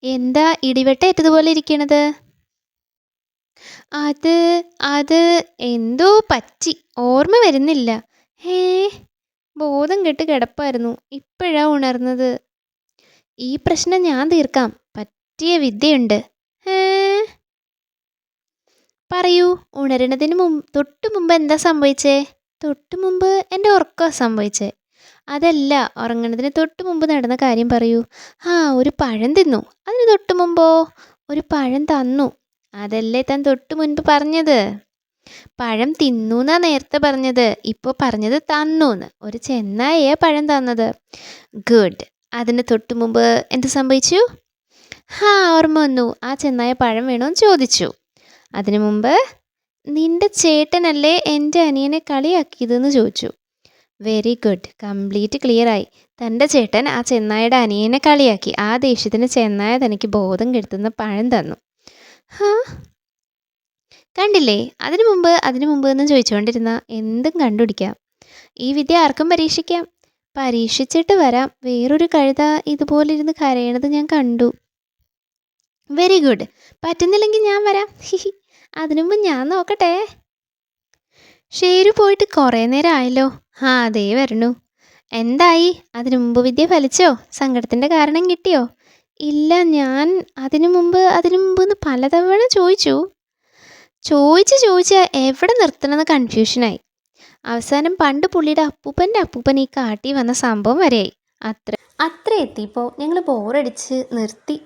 എന്താ ഇടിവെട്ടേറ്റതുപോലെ ഇരിക്കണത്? അത് അത് എന്തോ പറ്റി. ഓർമ്മ വരുന്നില്ല. ഹേ, ബോധം കെട്ട് കിടപ്പായിരുന്നു. ഇപ്പോഴാ ഉണർന്നത്. ഈ പ്രശ്നം ഞാൻ തീർക്കാം. പറ്റിയ വിദ്യയുണ്ട്. ഹേ, പറയൂ. ഉണരണതിന് തൊട്ടു മുമ്പ് എന്താ സംഭവിച്ചേ? തൊട്ടു മുമ്പ് എൻ്റെ ഉറക്കമാണ് സംഭവിച്ചേ. അതല്ല, ഉറങ്ങണതിന് തൊട്ട് മുമ്പ് നടന്ന കാര്യം പറയൂ. ആ, ഒരു പഴം തിന്നു. അതിന് തൊട്ട് മുമ്പോ? ഒരു പഴം തന്നു. അതല്ലേ താൻ തൊട്ട് മുൻപ് പറഞ്ഞത്? പഴം തിന്നു എന്നാ നേരത്തെ പറഞ്ഞത്. ഇപ്പോൾ പറഞ്ഞത് തന്നൂന്ന്. ഒരു ചെന്നായേ പഴം തന്നത്. ഗുഡ്. അതിന് തൊട്ട് മുമ്പ് എന്ത് സംഭവിച്ചു? ഓർമ്മ വന്നു. ആ ചെന്നായ പഴം വേണോന്ന് ചോദിച്ചു. അതിനു മുമ്പ് നിന്റെ ചേട്ടനല്ലേ എൻ്റെ അനിയനെ കളിയാക്കിയതെന്ന് ചോദിച്ചു. Very good. കംപ്ലീറ്റ് ക്ലിയറായി. തൻ്റെ ചേട്ടൻ ആ ചെന്നായയുടെ അനിയനെ കളിയാക്കി. ആ ദേഷ്യത്തിന് ചെന്നായ തനിക്ക് ബോധം കെടുത്തുന്ന പഴം തന്നു. ഹാ, കണ്ടില്ലേ? അതിനു മുമ്പ് എന്ന് ചോദിച്ചുകൊണ്ടിരുന്ന എന്തും കണ്ടുപിടിക്കാം. ഈ വിദ്യ ആർക്കും പരീക്ഷിക്കാം. പരീക്ഷിച്ചിട്ട് വരാം. വേറൊരു കഴുത ഇതുപോലെ ഇരുന്ന് കരയണത് ഞാൻ കണ്ടു. Very good. പറ്റുന്നില്ലെങ്കിൽ ഞാൻ വരാം. അതിനു മുമ്പ് ഞാൻ നോക്കട്ടെ. ഷേരു പോയിട്ട് കുറേ നേരം ആയല്ലോ. അതേ വരണു. എന്തായി? അതിനു മുമ്പ് വിദ്യ ഫലിച്ചോ? സങ്കടത്തിൻ്റെ കാരണം കിട്ടിയോ? ഇല്ല, ഞാൻ അതിനു മുമ്പ് എന്ന് പലതവണ ചോദിച്ച് എവിടെ നിർത്തണമെന്ന് കൺഫ്യൂഷനായി. അവസാനം പണ്ട് പുള്ളിയുടെ അപ്പൂപ്പൻ്റെ അപ്പൂപ്പൻ ഈ കാട്ടി വന്ന സംഭവം വരെയായി. അത്ര എത്തിയപ്പോൾ ഞങ്ങൾ ബോറടിച്ച് നിർത്തി.